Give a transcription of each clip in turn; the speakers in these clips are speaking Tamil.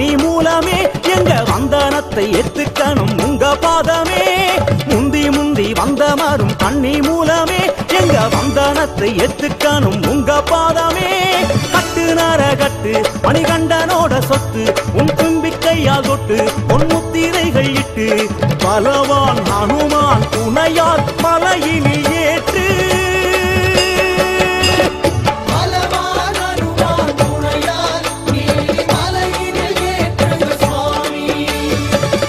கண்ணி மூலமே எங்க வந்தனத்தை எத்துக்கணும் உங்க பாதமே. முந்தி முந்தி வந்த மாறும் கண்ணி மூலமே எங்க வந்தனத்தை எத்துக்கணும் உங்க பாதமே. கட்டு நர கட்டு மணிகண்டனோட சொத்து உன் தும்பிக்கையால் தொட்டு பொன்முத்திரைகள் இட்டு பலவான் ஹனுமான் துணையால் மலையினில் ஏற்று.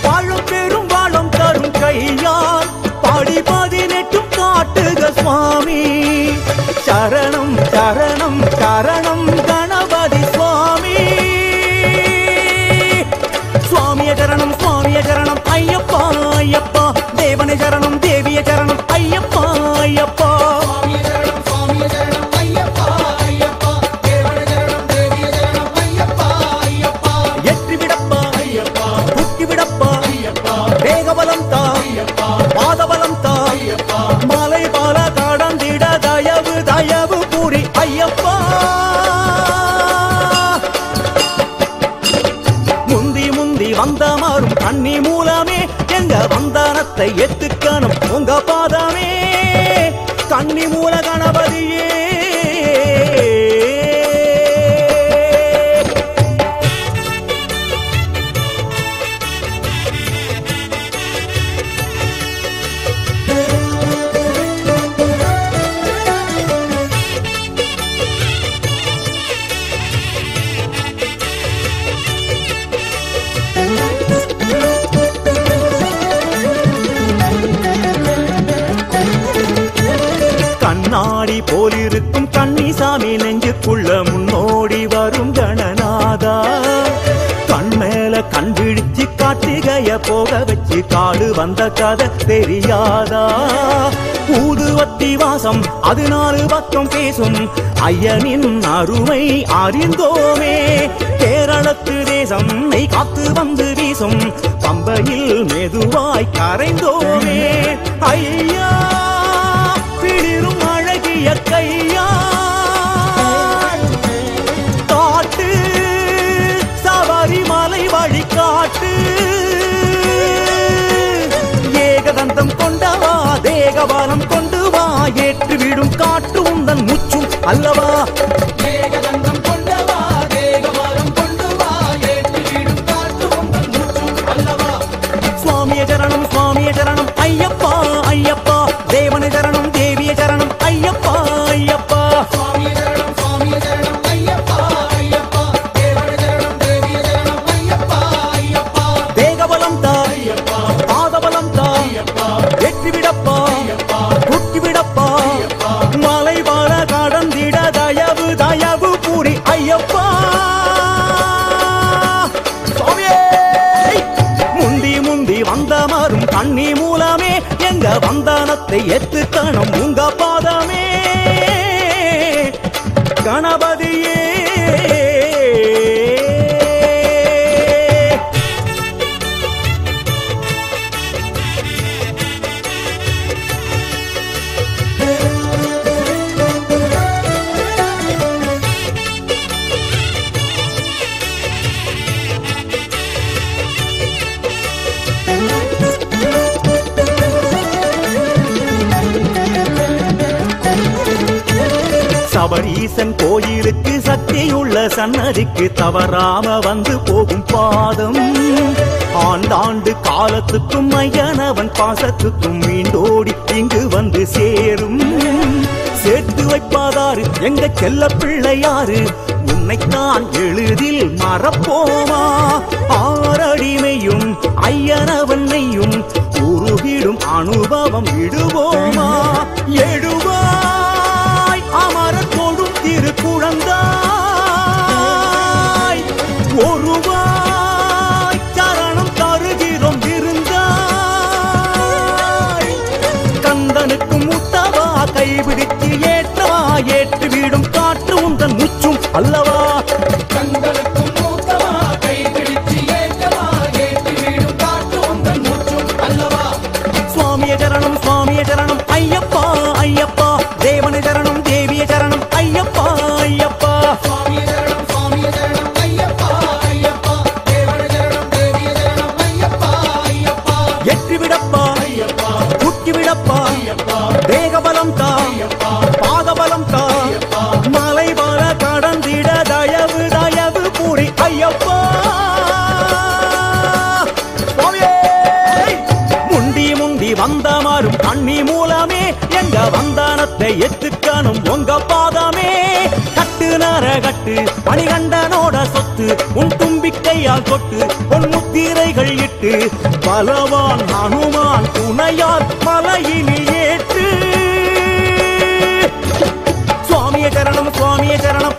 வாழும் பெரும் வாழும் தரும் கையால் பாடி 18 காட்டுக சுவாமி. சரணம் சரணம் சரணம் கணபதி சுவாமி. சுவாமிய சரணம் சுவாமிய சரணம் ஐயப்பா ஐயப்பா. தேவனை சரணம் தேவிய சரணம் ஐயப்பா ஐயப்பா. எற்றி விடப்பா புக்கி விடப்பா வேகபலம் தா பாதபலம் தா மலை பால கடந்திட தயவு தயவு பூரி ஐயப்பா. முந்தி முந்தி வந்த மாறும் கண்ணி மூலமே எங்க வந்தனத்தை எத்துக்கணும் உங்க பாதமே. கண்ணி மூல கணபதியே கண்ணாடி போலிருக்கும் கன்னிசாமி நெஞ்சுக்குள்ள முன்னோடி வரும் கணநாதா. கண்மேல கண் விழிச்சு கார்த்திகைய போக வச்சு காடு வந்த கதை தெரியாதா. ஊதுவத்தி வாசம் 14 பக்கம் பேசும் ஐயனின் அருமை அறிந்தோமே. கேரளத்து தேசம் நெய் காத்து வந்து வீசும் பம்பையில் மெதுவாய் கரைந்தோமே. ஐயா பிளிரும் அழகிய கையா காட்டு சபரிமலை வழி காட்டு. ஏகதந்தம் கொண்டவா தேகபாலம் கொண்டு வா. ஏற்று விடும் காற்று உந்தன் முச்சும் அல்லவா. ஏகதந்தம் கொண்டவா தேகபாலம் கொண்டு வா. ஏற்று விடும் காற்று உந்தன் முச்சும் அல்லவா. சுவாமிய சரணம் சுவாமிய சரணம் ஐயப்பா ஐயப்பா. தேவன சரணம் தேவிய சரணம் ஐயப்பா ஐயப்பா. சுவாமிய சரணம் சுவாமிய சரணம் ஐயப்பா ஐயப்பா. தேவன சரணம் தேவிய சரணம் ஐயப்பா ஐயப்பா. தேகபலம் தா ஐயப்பா பாதபலம் தா ஐயப்பா. வெற்றி விடப்பா புக்கி விடப்பா மலை வாழ கடந்திட தயவு தயவு பூரி ஐயப்பா. முந்தி முந்தி வந்த மாறும் கண்ணி மூலமே எங்க வந்தனத்தை எத்துக்கணும் உங்க பாதமே. கணபதியே சபரீசன் கோயிலுக்கு சக்தியுள்ள சன்னதிக்கு தவறாம வந்து போகும் பாதம். ஆண்டாண்டு காலத்துக்கும் ஐயனவன் பாசத்துக்கும் மீண்டோடி இங்கு வந்து சேரும். சேர்த்து வைப்பாதாரு எங்க செல்ல பிள்ளையாரு. உன்னைத்தான் எளிதில் மறப்போமா. ஆரடிமையும் ஐயனவனையும் உருகிடும் அனுபவம் விடுவோமா. எழுவாய் அமரர் தொடும் திருக்குழந்தாய். ஒருவாய் சரணம் தருகிறோம் இருந்தாய். கந்தனுக்கும் முத்தவா கைபிடித்து ஏற்றவா. ஏற்று விடும் காற்று உந்தன் முச்சும் அல்லவா. கந்தனுக்கும் முத்தவா கைபிடித்து ஏற்றவா. ஏற்று விடும் காற்று உந்தன் முச்சும் அல்லவா. சுவாமிய சரணம் சுவாமிய சரணம் ஐயப்பா ஐயப்பா. தேவன சரணம் தேவிய சரணம் ஐயப்பா ஐயப்பா. சுவாமிய சரணம் சுவாமிய சரணம் ஐயப்பா ஐயப்பா. தேவன எங்க வந்தானத்தை எத்துக்கணும் உங்க பாதமே கட்டு நர கட்டு மணிகண்டனோட சொத்து உன் தும்பிக்கையால் தொட்டு உன் முத்திரைகள் இட்டு பலவான் ஹனுமான் துணையால் மலையினில் ஏற்று சுவாமிய சரணம்